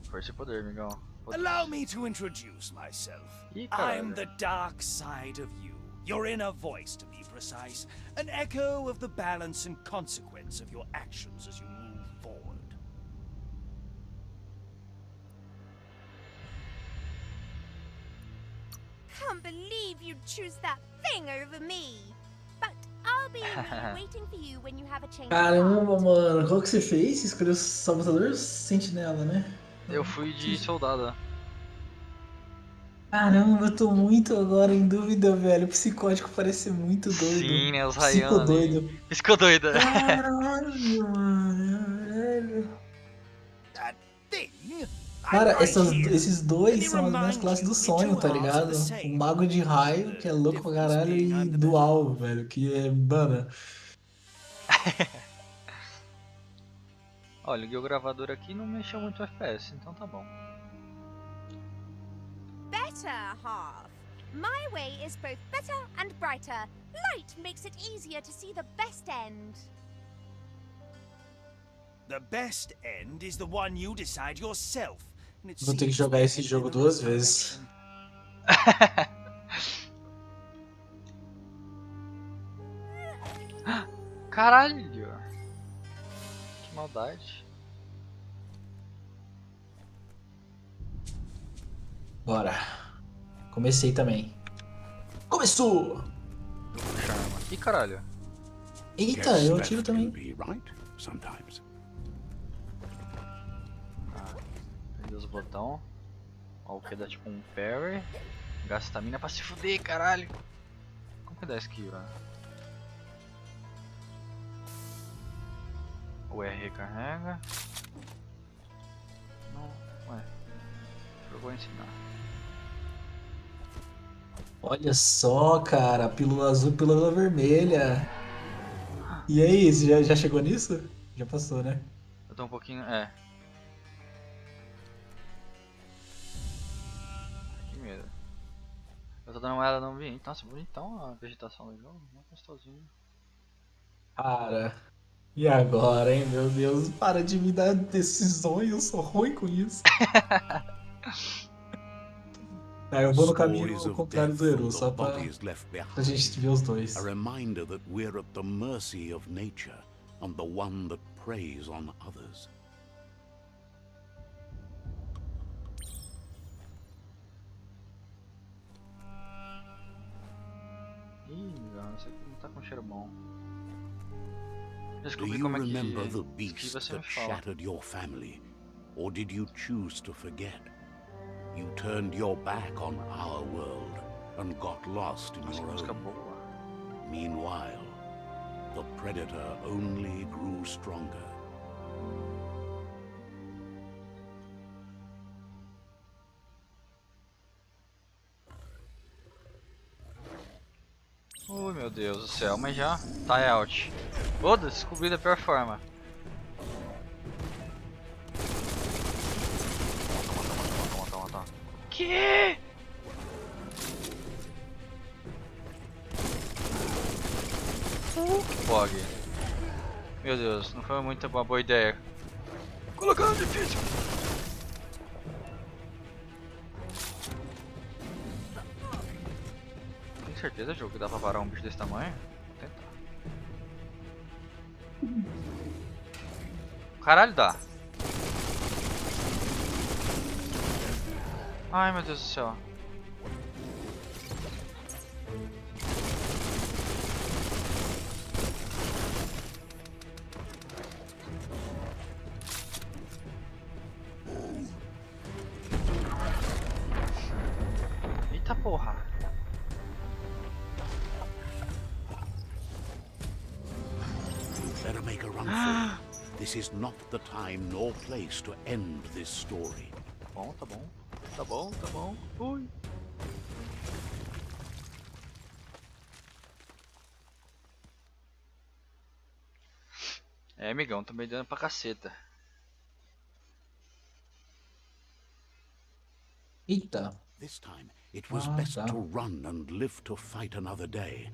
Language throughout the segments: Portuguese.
Força e poder, amigão. Allow me to introduce myself. I'm the dark side of you. Your inner voice, to be precise. An echo of the balance and consequence of your actions as you move forward. Can't believe you'd choose that thing over me. But I'll be waiting for you when you have a change of Caramba, heart. mano, qual que você fez? Você escolheu Salvador ou Sentinela, né? Eu fui de soldado. Caramba, eu tô muito agora em dúvida, velho. O psicótico parece ser muito doido. Sim, né? Os Rayana ali. Psicodoido. Ficou doida. Caralho, mano, velho. That thing? I'm Cara, right here. esses Let dois me são as minhas remind classes you, do only sonho, two tá hearts are the ligado? O same. Mago de Raio, que é The louco pra difference caralho, being e I'm the better Dual, one. velho, que é, mano. Ó, liguei o gravador aqui e não mexeu muito o FPS, então tá bom. Better half. My way is both better and brighter. Light makes it easier to see the best end. The best end is the one you decide yourself. And it Vou ter que seems jogar we're esse headed in jogo the right 2 vezes. direction. Caralho! Que maldade. Bora. Comecei também. Começou! Charma. Ih, caralho. Eita, eu atiro também. Peguei os botão. Ó, o que dá tipo um parry. Gasta stamina pra se fuder, caralho. Como que dá skill, ó? O R recarrega. Não, ué. Eu vou ensinar. Olha só, cara. Pílula azul, pílula vermelha. E aí, você já chegou nisso? Já passou, né? Eu tô um pouquinho. É. Que medo. Eu tô dando uma olhada no ambiente. Nossa, bonitão a vegetação do jogo. Muito gostosinho. Cara. E agora, hein? Meu Deus, para de me dar decisões. Eu sou ruim com isso. Tá, eu vou no caminho contrário do Eru, só pra gente ver os dois. A reminder that we're at the mercy of nature and the one that preys on others. Ih, legal, isso aqui não tá com cheiro bom. Do Descobri you como é remember que the esquiva, beast você me that fala. shattered your family? Or did you choose to forget? You turned your back on our world and got lost in Nossa, que your música own. boa. Meanwhile, the predator only grew stronger. Ui, meu Deus do céu, mas já tá out. Foda, descobri da pior forma. Toma. Que? Bog. Meu Deus, não foi muito uma boa ideia. Colocando difícil. Tem certeza, jogo, que dá pra parar um bicho desse tamanho? Vou tentar. Caralho, dá. Ai, meu Deus do céu. Eita porra. Better make a run for it. This is not the time nor place to end this story. Tá bom. Tá bom. Ui. É, amigão, também dando pra caceta. Eita. This time, it was best to run and live to fight another day.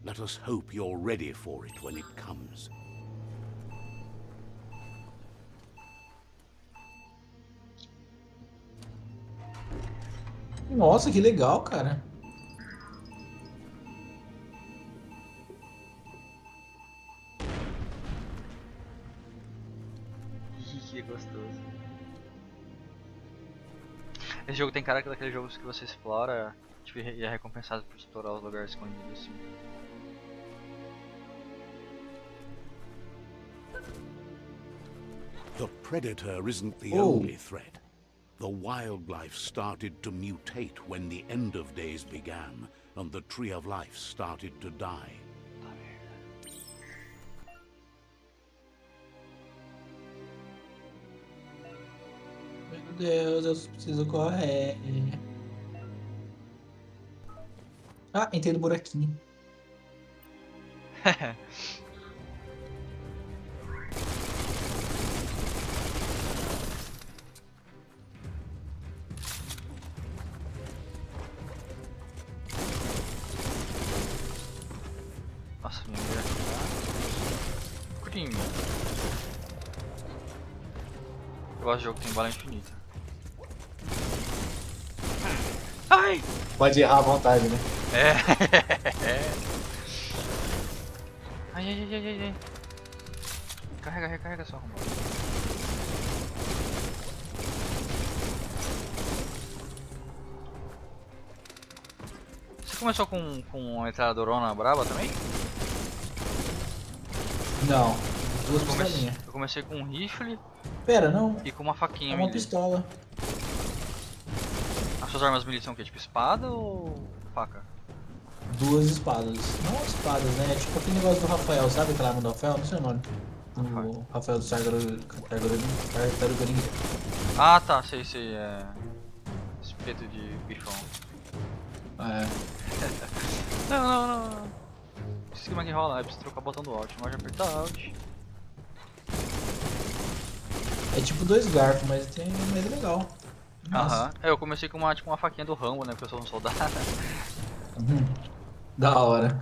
Let us hope you're ready for it when it comes. Nossa, que legal, cara. Que gostoso. Esse jogo tem cara daqueles jogos que você explora, tipo, e é recompensado por explorar os lugares escondidos assim. The predator isn't the Oh. only threat. The wildlife started to mutate when the end of days began, and the tree of life started to die. Meu Deus, eu preciso correr. Ah, entrei no buraquinho. Nossa, minha mira tá curtinha. Eu gosto de jogo que tem bala infinita. Ai! Pode errar à vontade, né? É. Ai, ai, ai, ai, ai. Carrega, recarrega só, arrombado. Você começou com uma metralhadorona braba também? Não. Duas Eu comecei, pistolinhas. eu comecei com um rifle Pera, não. e com uma É faquinha uma melee. pistola. As suas armas melee são o quê? Tipo espada ou faca? Duas espadas. Não espadas, né? É tipo aquele negócio do Rafael, sabe aquela arma do Rafael? Não sei o nome. O Rafael do Tartaruga Ninja. Ah tá, sei, é... espeto de bifão. É. Não. Esqueci como é que rola, é preciso trocar o botão do Alt, mas já apertar Alt. É tipo dois garfos, mas é legal. Aham, eu comecei com uma faquinha do Rambo, né, porque eu sou um soldado. Uhum. Da hora.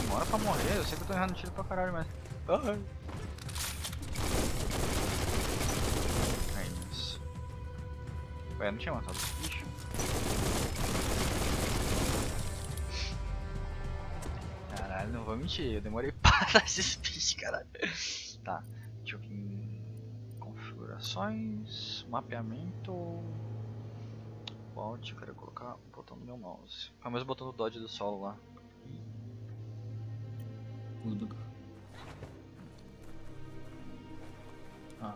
Demora pra morrer, eu sei que eu tô errando tiro pra caralho, mas... Ai. É isso. Ué, não tinha matado esse bicho? Caralho, não vou mentir, eu demorei pra matar esses bichos, caralho. Tá, deixa eu ver em configurações, mapeamento... Alt, eu quero colocar o botão do meu mouse. É o mesmo botão do dodge do solo lá. Tudo. Ah.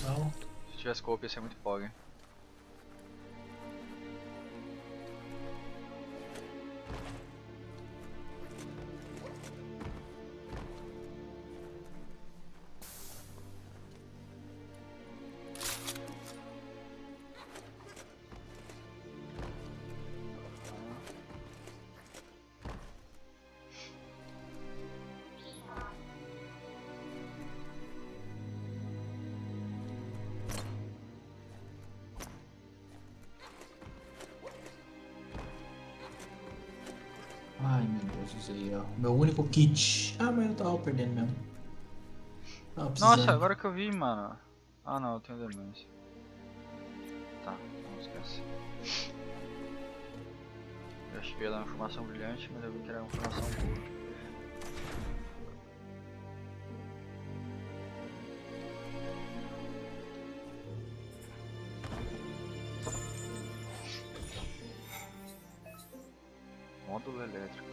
Não. Se tivesse coop ia ser muito pog. Ai, meu Deus, usei, ó. Meu único kit. Ah, mas eu tava perdendo mesmo. Tava precisando. Nossa, agora que eu vi, mano. Ah não, eu tenho demência. Tá, não esquece. Eu achei que ia dar uma informação brilhante, mas eu vi que era uma informação boa. Módulo elétrico.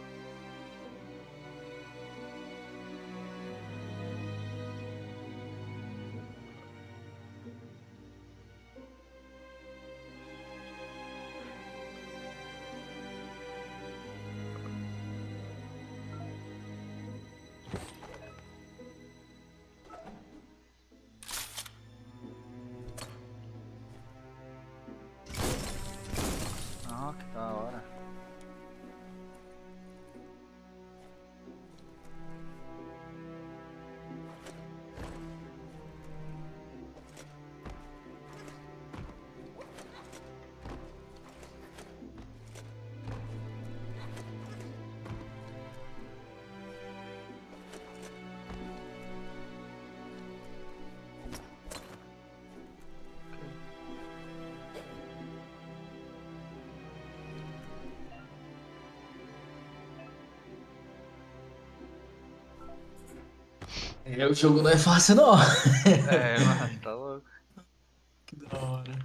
Ah, que da hora. É, o jogo não é fácil, não. É, mano, tá louco. Que da hora.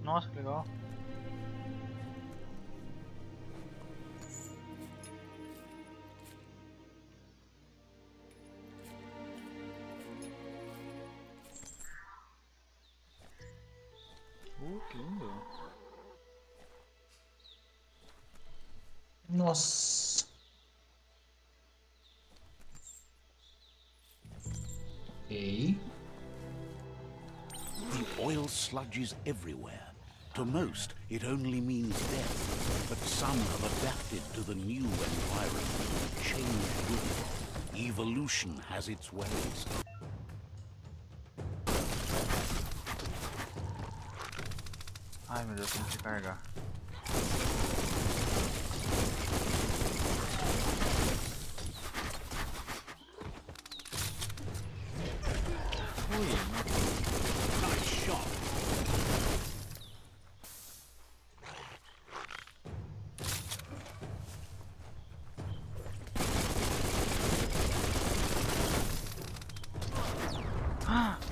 Nossa, que legal. Que lindo. Nossa. Ok. The oil sludges everywhere. To most, it only means death, but some have adapted to the new environment and changed with it. Evolution has its ways. Ai meu Deus, tem que carregar. Nice shot.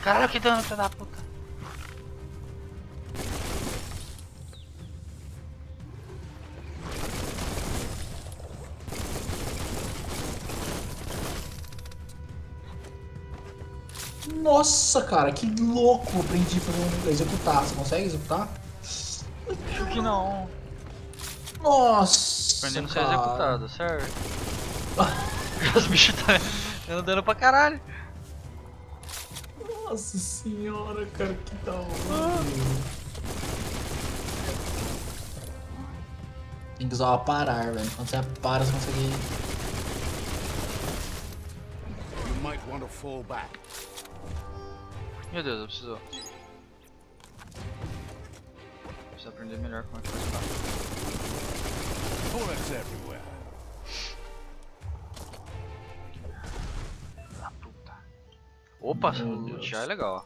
Caralho, que dano, filho da puta. Nossa, cara, que louco. Eu aprendi a fazer executar. Você consegue executar? Acho que não. Nossa, Aprendendo a ser cara. executado, certo? Os bichos tá dando dano pra caralho. Nossa senhora, cara, que da hora. Tem que usar o parar, velho. Quando você para, você consegue. You might want to fall back. Meu Deus, eu preciso. Preciso aprender melhor como é que faz isso. Bullets everywhere. Ah, puta. Opa, Meu lutear é Deus. legal, ó.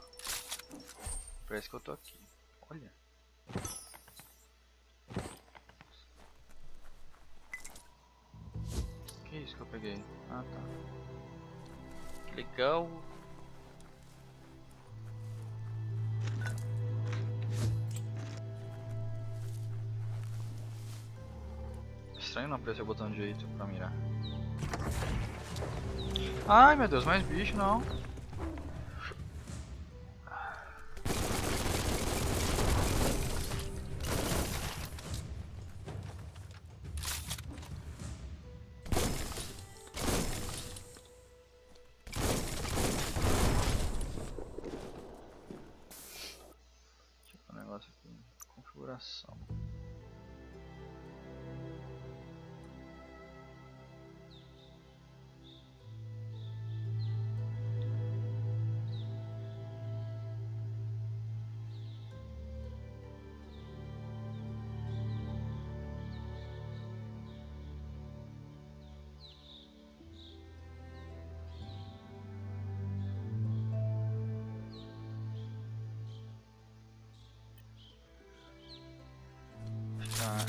Parece que eu tô aqui. Olha. Que isso que eu peguei? Ah, tá. Que legal. Estranho não apertar o botão direito pra mirar. Ai meu Deus, mais bicho não. Deixa eu ver um negócio aqui. Configuração.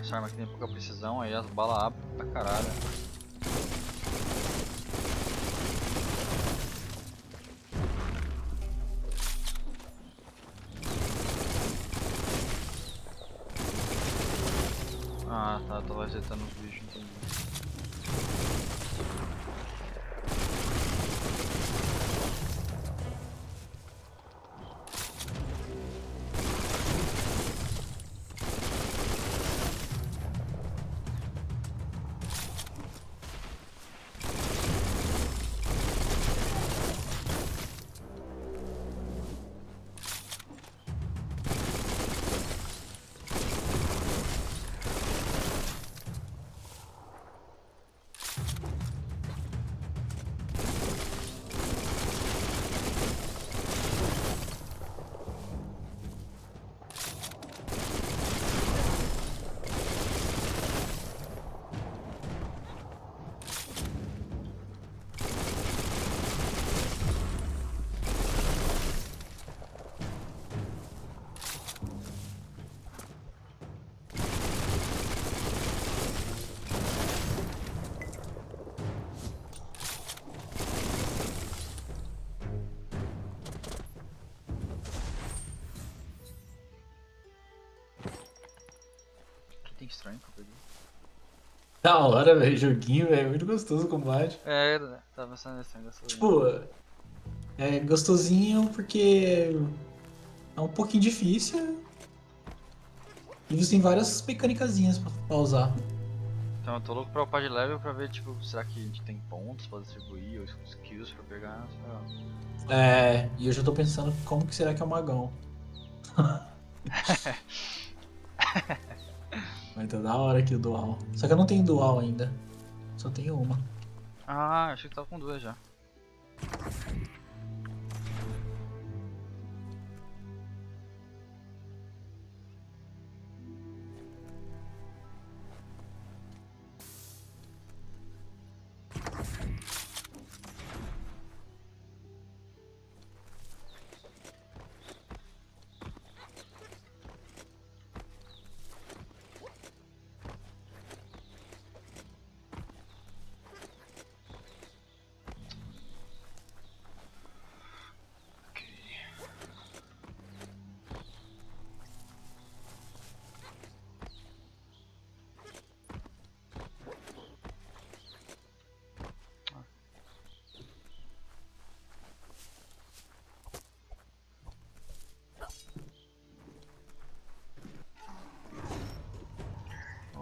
Essa arma aqui tem pouca precisão, aí as balas abrem pra caralho. Ah, tá, tô resetando os bichos, entendi. item estranho que eu peguei. Da hora, velho. Joguinho, velho. Muito gostoso o combate. É, tava pensando nesse negócio. Tipo, é gostosinho porque é um pouquinho difícil. E você tem várias mecânicazinhas pra usar. Então eu tô louco pra upar de level pra ver, tipo, será que a gente tem pontos pra distribuir ou skills pra pegar, sei lá. E eu já tô pensando como que será que é o magão. Vai tá da hora aqui o dual. Só que eu não tenho dual ainda. Só tenho uma. Ah, achei que tava com duas já.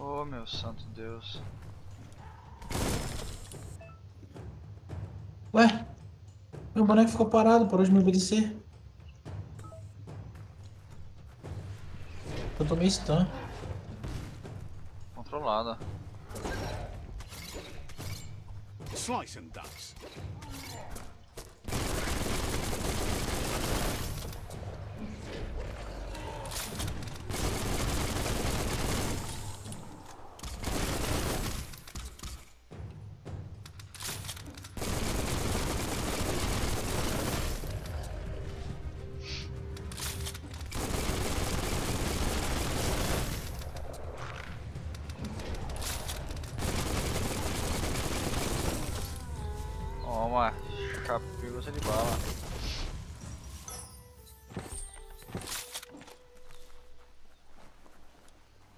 Oh meu santo Deus. Ué, meu boneco ficou parado, parou de me obedecer. Eu tomei stun. Controlada. Slice and dice. Toma, capítulo de bala.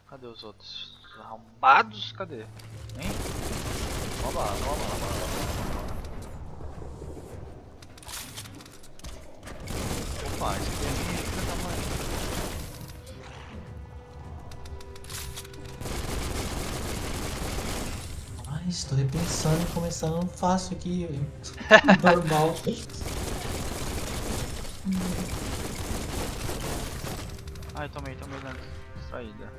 Cadê os outros? Os arrombados? Cadê? Hein? Toma bala, toma bala, bala. Opa, esse aqui é minha filha da mãe. Ai, estou repensando e começando fácil aqui, velho. Normal. Ai, tomei na distraída.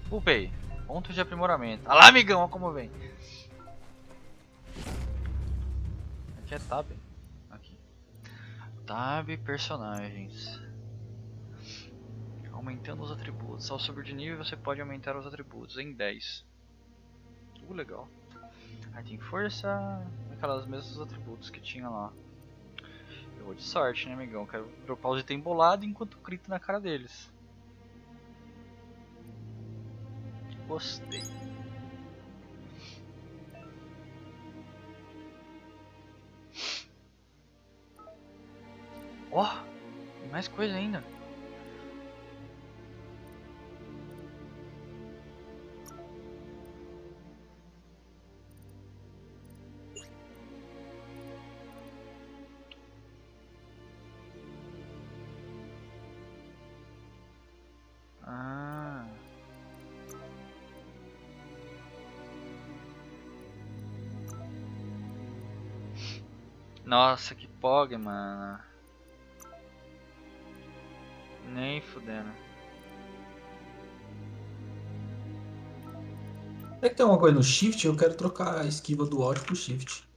Upei. Ponto de aprimoramento. Ah lá, amigão, olha como vem. Aqui é tab. Aqui. Tab personagens. Aumentando os atributos. Ao subir de nível você pode aumentar os atributos em 10. Legal. Aí tem força, aquelas mesmos atributos que tinha lá. Eu vou de sorte, né, amigão? Quero dropar os itens bolados enquanto grito na cara deles. Gostei. Ó, tem mais coisa ainda. Ah. Nossa, que pog, mano. Nem fudendo. Será que tem alguma coisa no shift? Eu quero trocar a esquiva do alt pro shift.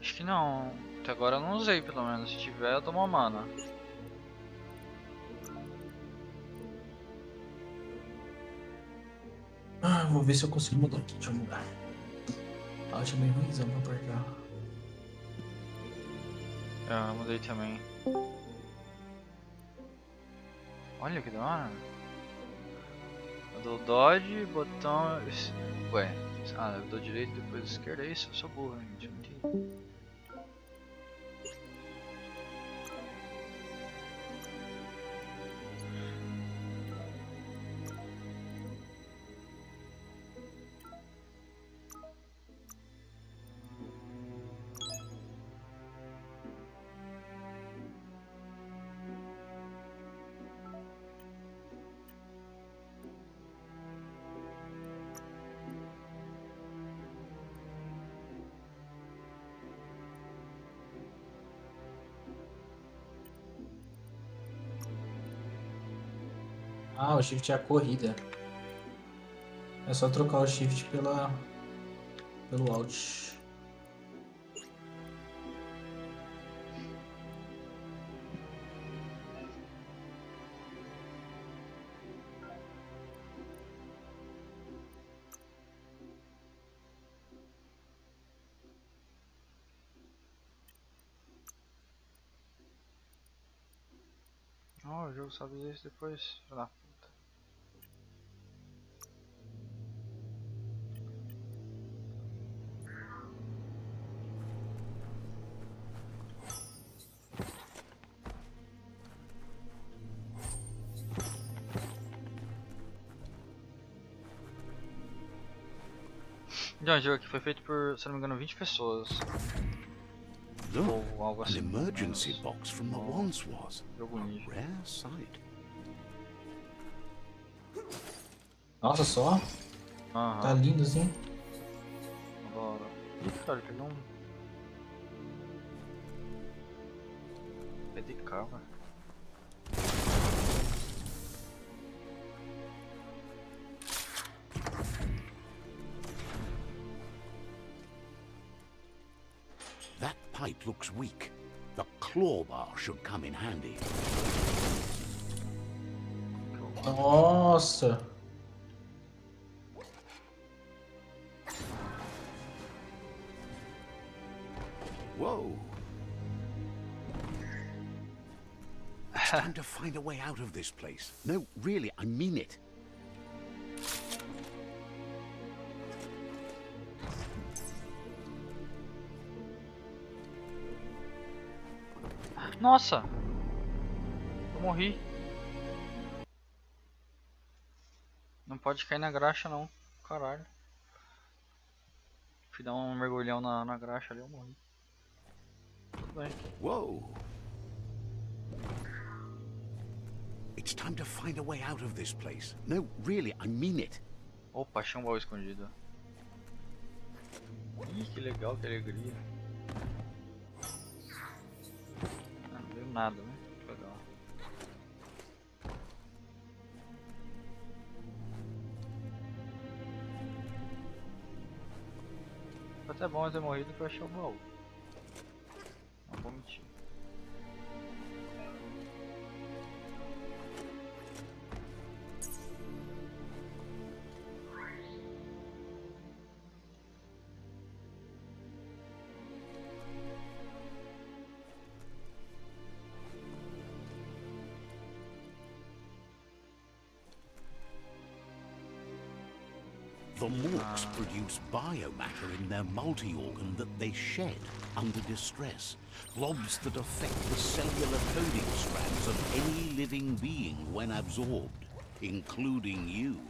Acho que não. Até agora eu não usei, pelo menos. Se tiver, eu tomo mana. Ah, vou ver se eu consigo mudar aqui. Deixa eu mudar. Alt é bem ruimzão pra apertar. Eu mudei também. Olha que da hora. Eu dou dodge, botão. Ué. Ah, eu dou direito depois esquerda. É isso? Eu sou burro, gente. Não entendi. Ah, o shift é a corrida. É só trocar o shift pelo alt. Oh, o jogo sabe isso depois. Filho da puta. Então, o jogo aqui foi feito por, se não me engano, 20 pessoas. Look, Ou algo an assim. emergency box from the Oh, once was. jogo A nicho. rare sight. Nossa, só. Tá Aham. lindo assim. Agora. Ih, cara, peguei um. PDK, velho. That pipe looks weak. The claw bar should come in handy. Nossa. Whoa. It's time to find a way out of this place. No, really, I mean it. Nossa! Eu morri. Não pode cair na graxa não. Caralho. Fui dar um mergulhão na graxa ali, eu morri. Tudo bem. Whoa. It's time to find a way out of this place. No, really, I mean it. Opa, achei um baú escondido. Ih, que legal, que alegria. Ah, não veio nada, né? Que legal. Foi até bom eu ter morrido que eu achei o baú. Não vou mentir. The Morks produce biomatter in their multi-organ that they shed under distress. Blobs that affect the cellular coding strands of any living being when absorbed, including you.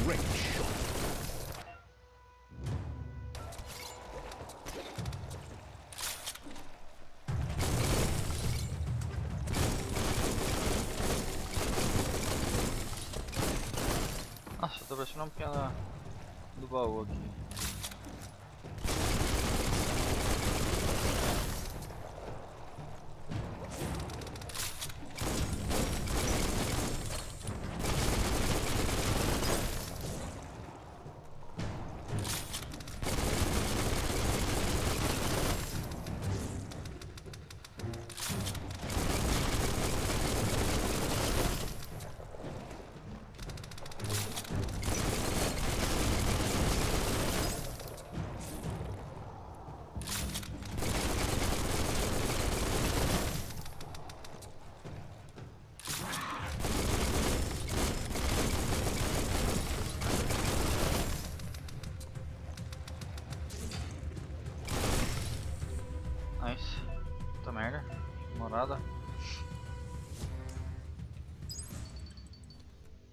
Great shot. Nossa, eu tô parecendo uma pequena do baú aqui. Nice. Puta merda. Demorada. Não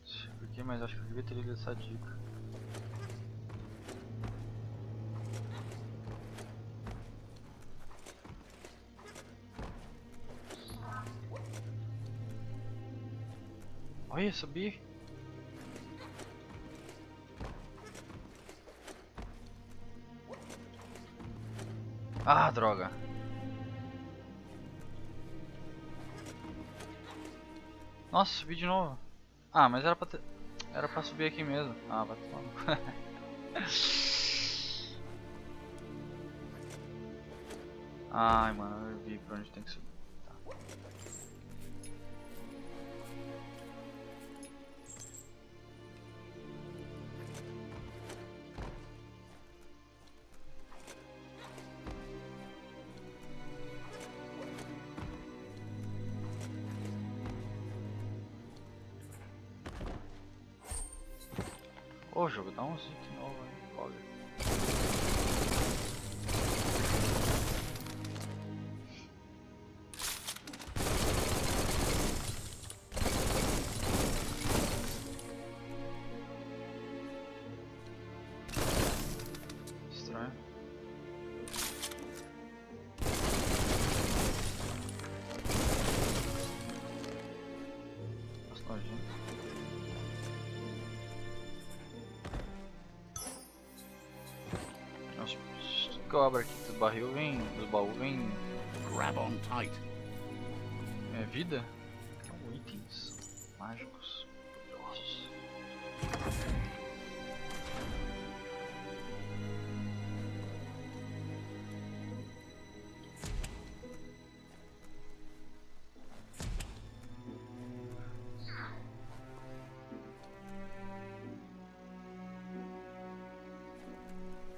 sei porquê, mas acho que eu devia ter lido essa dica. morri, subi. Ah, droga. Nossa, subi de novo. Ah, mas era pra ter... Era pra subir aqui mesmo. Ah, vai tomar no cu. Ai, mano, eu vi pra onde tem que subir. Tá. Ô, jogo, dá um hit novo aí, foda. Estranho. Nossa, nojento. Nossa, tudo que eu abro aqui dos barril vem, dos baús vem Grab on tight. vida? São itens mágicos poderosos.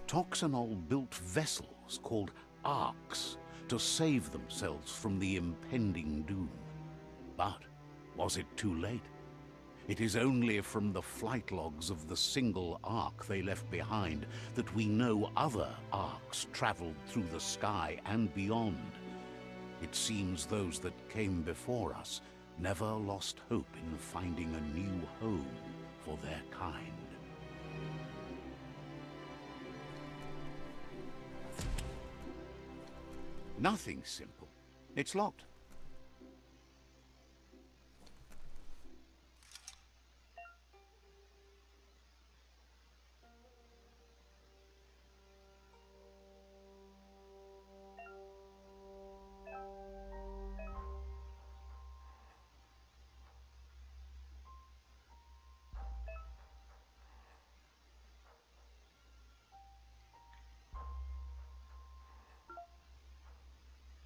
Toxanol built vessels called arks to save themselves from the impending doom. But was it too late? It is only from the flight logs of the single ark they left behind that we know other arks traveled through the sky and beyond. It seems those that came before us never lost hope in finding a new home for their kind. Nothing simple. It's locked.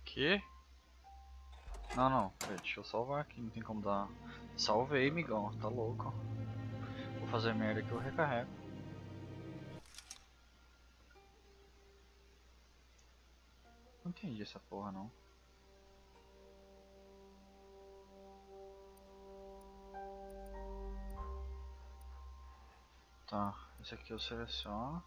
Que? Não, peraí, deixa eu salvar aqui, não tem como dar. Salvei, migão, tá louco. Vou fazer merda que eu recarrego. Não entendi essa porra não. Tá, esse aqui eu seleciono.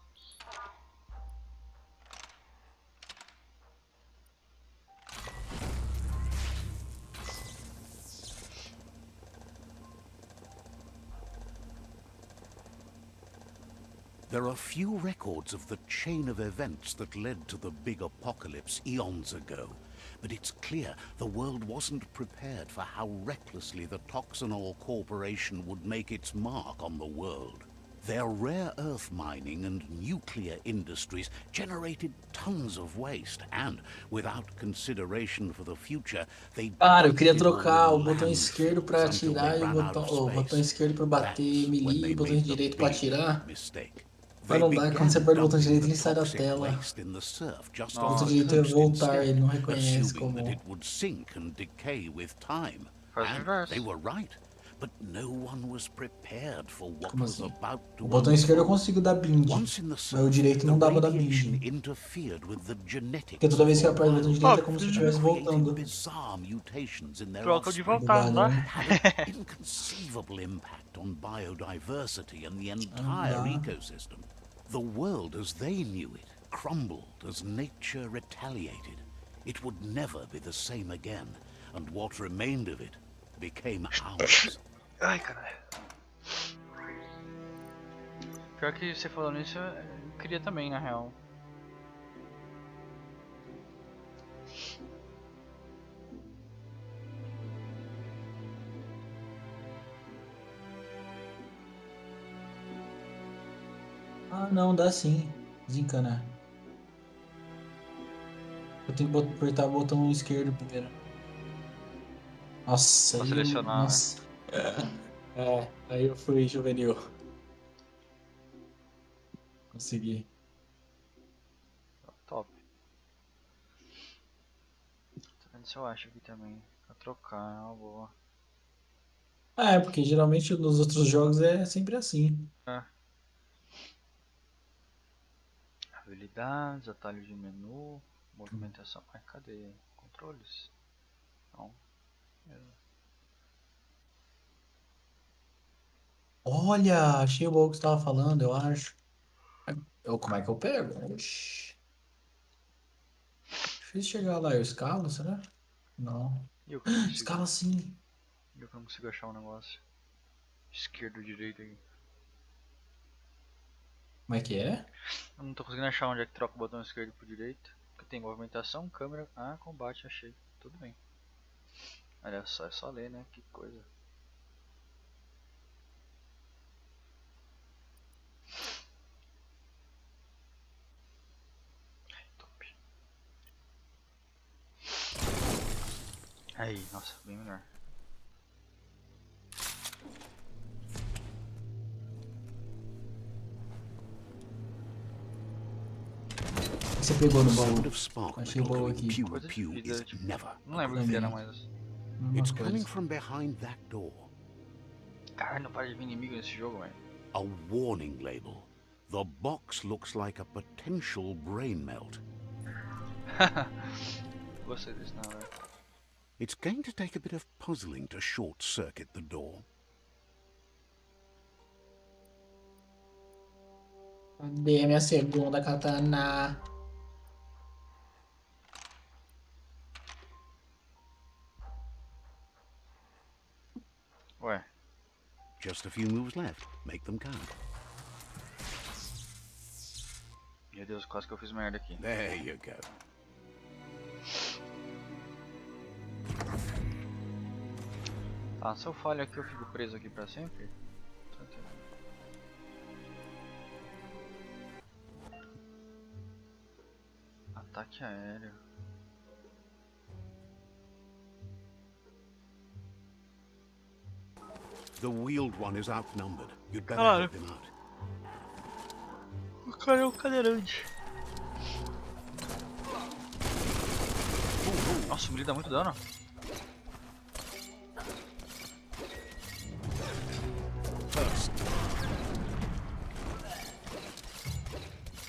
There are few records of the chain of events that led to the big apocalypse eons ago, but it's clear the world wasn't prepared for how recklessly the Toxanol Corporation would make its mark on the world. Their rare earth mining and nuclear industries generated tons of waste, and without consideration for the future, they Cara, eu queria dumped it all trocar o in botão esquerdo landfills pra until they atirar e ran out of o botão space. esquerdo pra bater That's when melee e they o botão made the direito pra big atirar. mistake. Mas They não dá, quando você began aperta o botão dumping direito the ele sai da toxic tela. waste in the surf just O off botão the Nossa. direito é coast voltar, instead, ele não reconhece assuming that como... it would sink and decay with time. Faz o And inverso. they were right, but no one was prepared for what Como was assim? about to O botão esquerdo eu unfold. consigo dar bind, Once in the mas o surf, direito the não dá pra dar radiation bind. interfered with the Porque genetics toda of vez que the eu aperto o botão wild direito é como se eu Óbvio. estivesse and created voltando. bizarre mutations in their Troca de offspring voltar, não Bugado, dá? né? that had an inconceivable impact on biodiversity and the Não entire dá. ecosystem. The world as they knew it crumbled as nature retaliated. It would never be the same again, and what remained of it became ours. Ai, caralho. Pior que você falando isso, eu queria também, na real. Ah, não, dá sim. Desencana. Eu tenho que apertar o botão esquerdo primeiro. Nossa, Pra aí eu... selecionar, né? Nossa. Aí eu fui juvenil. Consegui. Top. Tô vendo se eu acho aqui também. Pra trocar, é uma boa. É, porque geralmente nos outros jogos é sempre assim. É. Habilidades, atalho de menu, movimentação. Ai, cadê? Controles? Não. Olha, achei o baú que você estava falando, eu acho. Como é que eu pego? Oxi. Difícil chegar lá, eu escalo, será? Não. E eu que não consigo. Escala sim. Eu que não consigo achar um negócio. Esquerdo ou direito aqui. Como é que é? Eu não tô conseguindo achar onde é que troca o botão esquerdo pro direito. Porque tem movimentação, câmera. Ah, combate, achei. Tudo bem. Olha só, é só ler, né? Que coisa. Top. Aí, nossa, bem melhor. O que você pegou no The baú? sound of spark Achei o metal baú doing aqui. pew Coisa de pew vida, is tipo. never Não a lembro o good que era, thing. mas. Mesma It's coisa. coming from behind that door. Caralho, não para de vir inimigo nesse jogo, velho. A warning label. The box looks like a potential brain melt. Gostei disso, não, velho. It's going to take a bit of puzzling to short-circuit the door. Cadê a minha segunda katana? Ué, Just a few moves left. Make them count. meu Deus, quase que eu fiz merda aqui. There you go. Tá, se eu falho aqui, eu fico preso aqui pra sempre? Ataque aéreo. The wheeled one is outnumbered. You'd better Hello. help him out. O cara é um cadeirante. Nossa, o melee dá muito dano.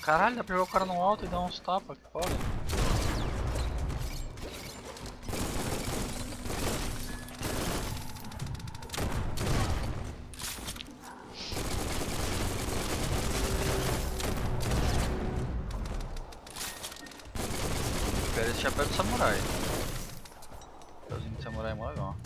Caralho, dá pra pegar o cara no alto e dar uns tapas, que foda. Quero esse chapéu do samurai. Chapéuzinho de samurai é mó legal.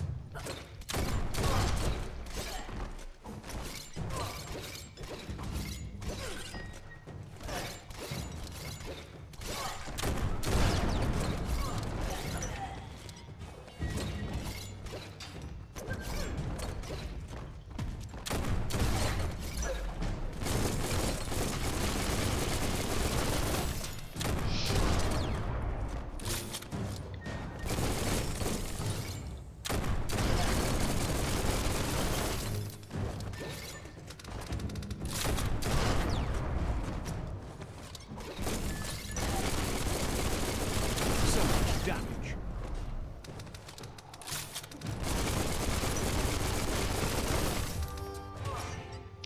So much damage.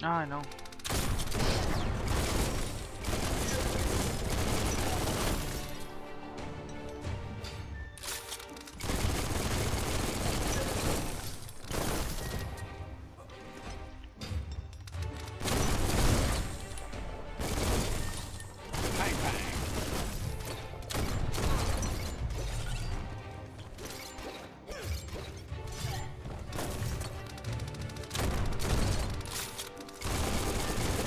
Ai, não. Bang bang.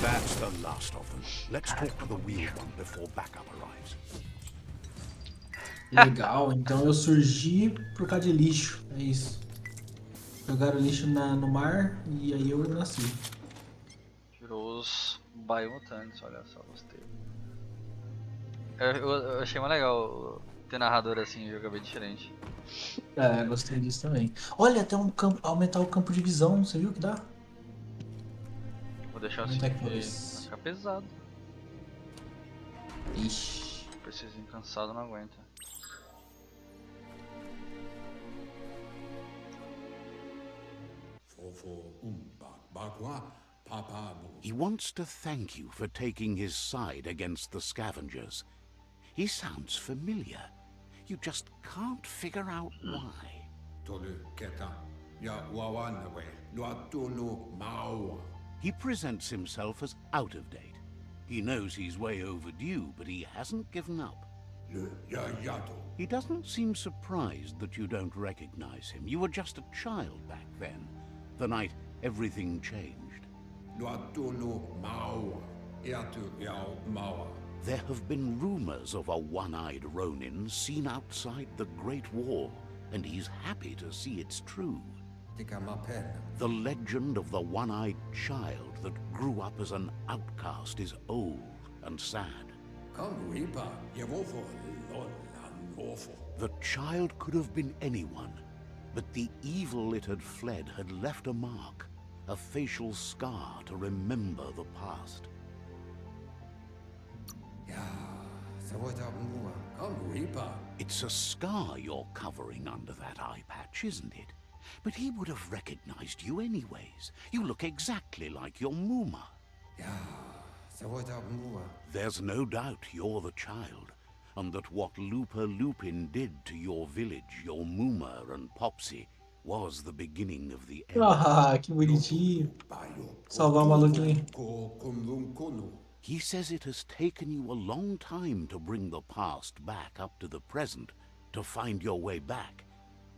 That's the last of them. Let's talk to the wheeled one before backup arrives. Legal, então eu surgi por causa de lixo. É isso. Jogaram lixo no mar e aí eu nasci. Tirou os Biomutantes, olha só, gostei. Eu achei mais legal ter narrador assim em jogo é bem diferente. É, gostei disso também. Olha, até um campo, aumentar o campo de visão, você viu que dá? Vou deixar assim Aumentar aqui pra porque ver vai se... ficar pesado. Ixi. Preciso cansado, não aguenta. He wants to thank you for taking his side against the scavengers. He sounds familiar. You just can't figure out why. He presents himself as out of date. He knows he's way overdue, but he hasn't given up. He doesn't seem surprised that you don't recognize him. You were just a child back then, the night everything changed. There have been rumors of a one-eyed Ronin seen outside the Great Wall, and he's happy to see it's true. The legend of the one-eyed child that grew up as an outcast is old and sad. The child could have been anyone, but the evil it had fled had left a mark, a facial scar to remember the past. It's a scar you're covering under that eye patch, isn't it? But he would have recognized you anyways. You look exactly like your Muma. There's no doubt you're the child, and that what Lupa Lupin did to your village, your Muma and Popsy, was the beginning of the end. Ah, que bonitinho. Salvar o maluquinho. He says it has taken you a long time to bring the past back up to the present, to find your way back,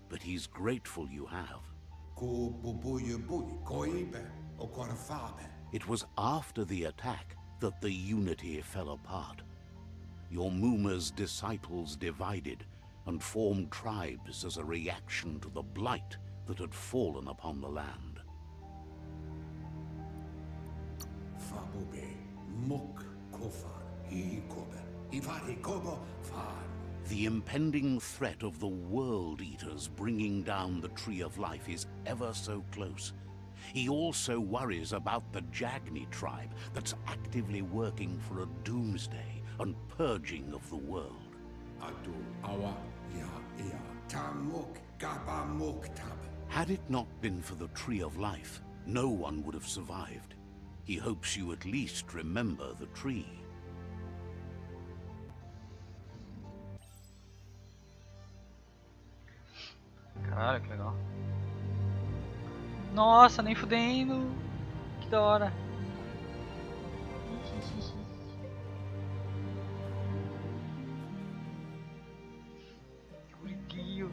but he's grateful you have. It was after the attack that the unity fell apart. Your Muma's disciples divided and formed tribes as a reaction to the blight that had fallen upon the land. The impending threat of the World Eaters bringing down the Tree of Life is ever so close. He also worries about the Jagni tribe that's actively working for a doomsday and purging of the world. Had it not been for the Tree of Life, no one would have survived. He hopes you at least remember the tree. Caralho, que legal. Nossa, nem fudendo. Que da hora. Que bonitinho.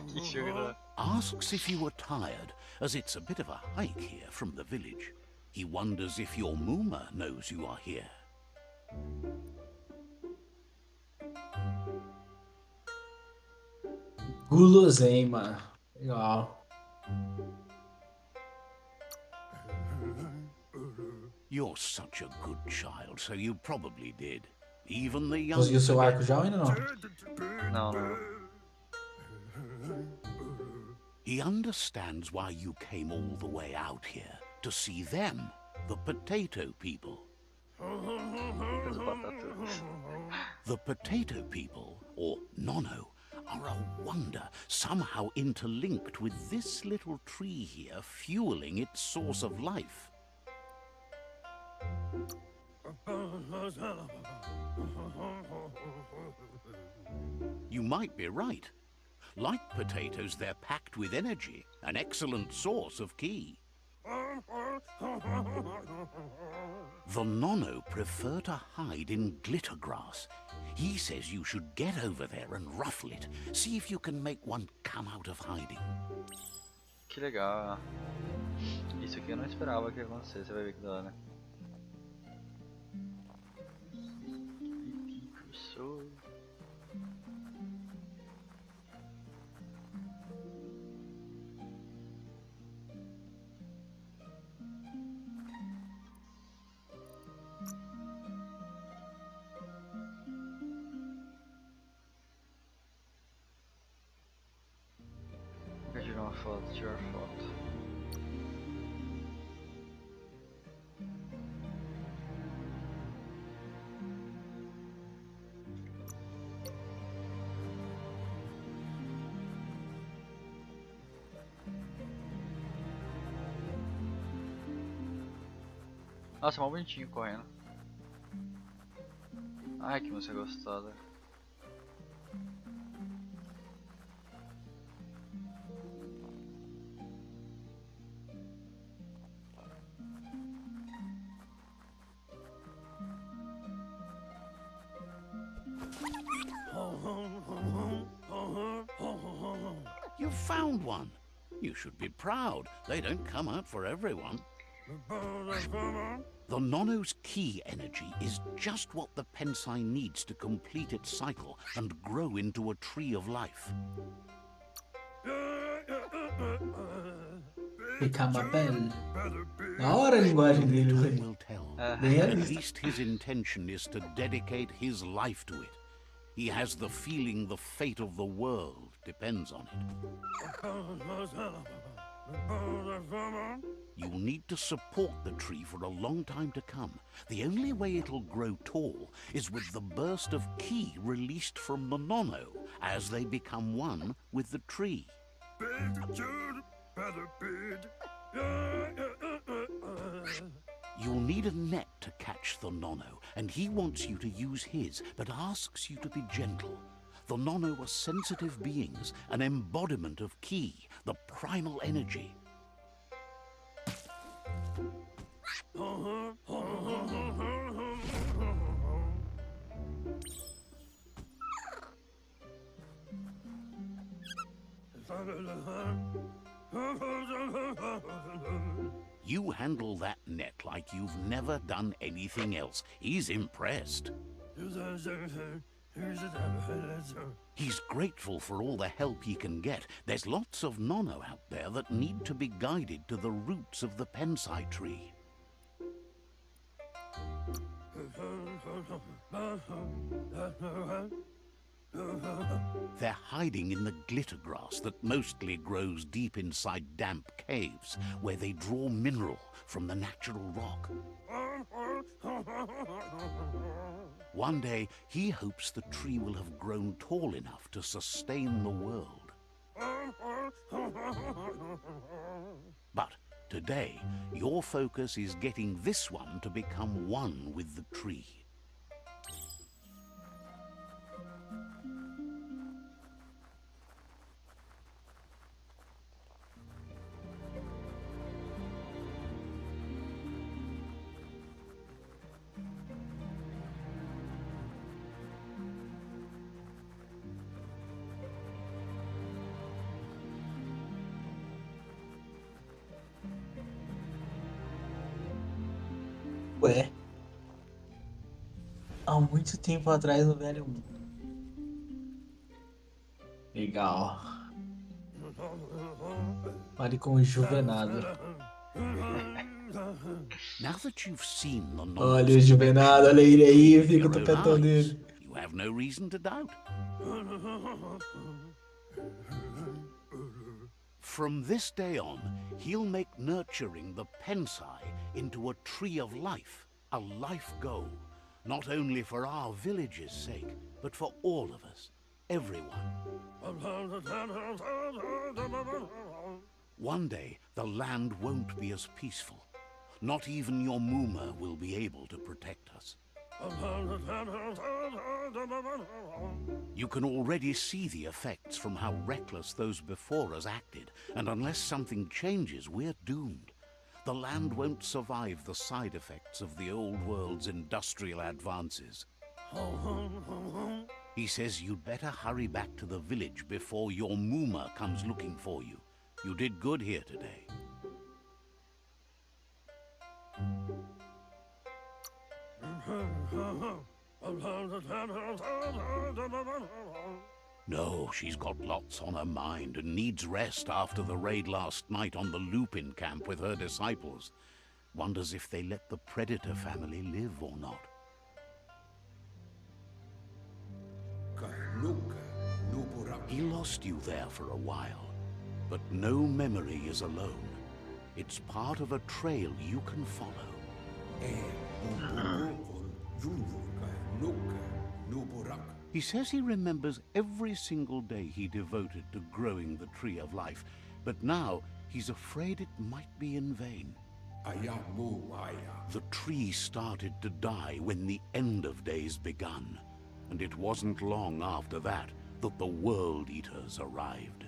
Que jogo. Asks if you were tired, as it's a bit of a hike here from the village. He wonders if your Muma knows you are here. Guloseima. Legal. You're such a good child, so you probably did. Even the young. Conseguiu seu arco já ou ainda não? Não, não. He understands why you came all the way out here, to see them, the potato people. The potato people, or Nono, are a wonder, somehow interlinked with this little tree here, fueling its source of life. You might be right. Like potatoes, they're packed with energy, an excellent source of ki. The Nono prefer to hide in glitter grass. He says you should get over there and ruffle it. See if you can make one come out of hiding. Que legal. Isso aqui eu não esperava que acontecesse, você vai ver que da hora. tirar foto. Nossa, mó bonitinho correndo. Ai, que música gostosa. You found one. You should be proud. They don't come out for everyone. The Nono's key energy is just what the Pensai needs to complete its cycle and grow into a tree of life. Picamabel. Da hora a linguagem dele, Time velho. will tell. Bem At realista. least his intention is to dedicate his life to it. He has the feeling the fate of the world depends on it. You'll need to support the tree for a long time to come. The only way it'll grow tall is with the burst of ki released from the Nono as they become one with the tree. You'll need a net to catch the Nono, and he wants you to use his, but asks you to be gentle. The Nono are sensitive beings, an embodiment of ki, the primal energy. You handle that net like you've never done anything else. He's impressed. He's grateful for all the help he can get. There's lots of Nono out there that need to be guided to the roots of the Pensai tree. They're hiding in the glitter grass that mostly grows deep inside damp caves, where they draw mineral from the natural rock. One day, he hopes the tree will have grown tall enough to sustain the world. But today, your focus is getting this one to become one with the tree. Ué. Há muito tempo atrás no velho mundo. Legal. Fale com o Juvenado. Now that you've seen the Olha o Juvenado, olha ele aí, fica o your own topetão eyes, dele. you have no reason to doubt. From this day on, he'll make nurturing the Pensai into a tree of life, a life goal, not only for our village's sake, but for all of us, everyone. One day, the land won't be as peaceful. Not even your Muma will be able to protect us. You can already see the effects from how reckless those before us acted, and unless something changes, we're doomed. The land won't survive the side effects of the old world's industrial advances. He says you'd better hurry back to the village before your Muma comes looking for you. You did good here today. No, she's got lots on her mind and needs rest after the raid last night on the Lupin camp with her disciples. Wonders if they let the Predator family live or not. He lost you there for a while. But no memory is alone. It's part of a trail you can follow. He says he remembers every single day he devoted to growing the Tree of Life, but now he's afraid it might be in vain. The tree started to die when the end of days begun, and it wasn't long after that that the World Eaters arrived.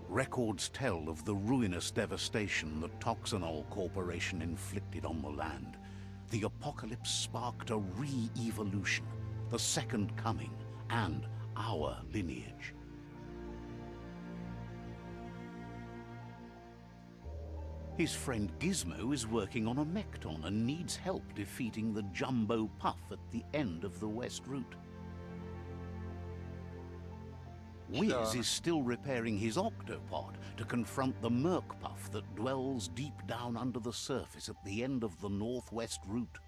Records tell of the ruinous devastation the Toxanol Corporation inflicted on the land. The apocalypse sparked a re-evolution, the Second Coming, and our lineage. His friend Gizmo is working on a Mekton and needs help defeating the Jumbo Puff at the end of the West Route. Wiz is still repairing his Octopod to confront the Merc Puff that dwells deep down under the surface at the end of the Northwest Route.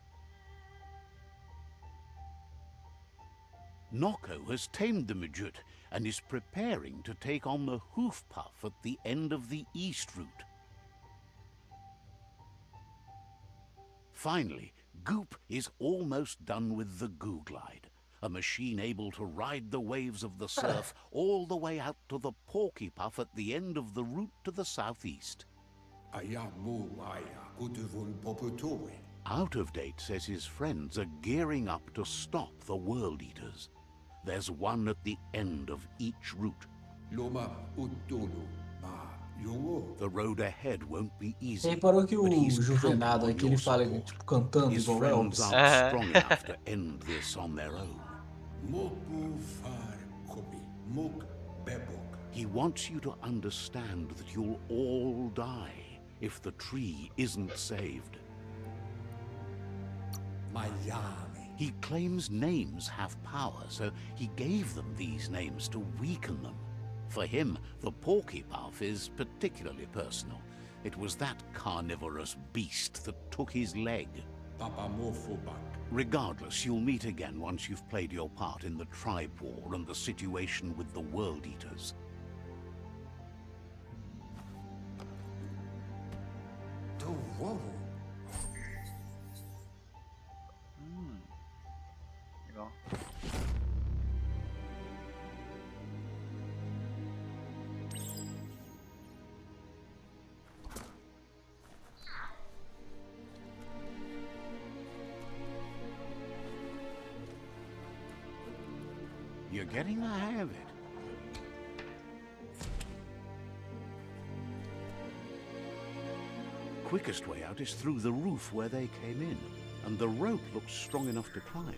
Nocco has tamed the Midget and is preparing to take on the Hoof Puff at the end of the East Route. Finally, Goop is almost done with the Goo Glide, a machine able to ride the waves of the surf all the way out to the Porky Puff at the end of the route to the southeast. Out of Date says his friends are gearing up to stop the World Eaters. There's one at the end of each route. The road ahead won't be easy. Você reparou que but o he's Juvenado counting on aqui ele your fala support. tipo cantando His igual friends Elvis. aren't strong enough to end this on their own. He wants you to understand that you'll all die if the tree isn't saved. He claims names have power, so he gave them these names to weaken them. For him, the Porky Puff is particularly personal. It was that carnivorous beast that took his leg. Regardless, you'll meet again once you've played your part in the Tribe War and the situation with the World Eaters. Legal. You're getting the hang of it. Quickest way out is through the roof where they came in, and the rope looks strong enough to climb.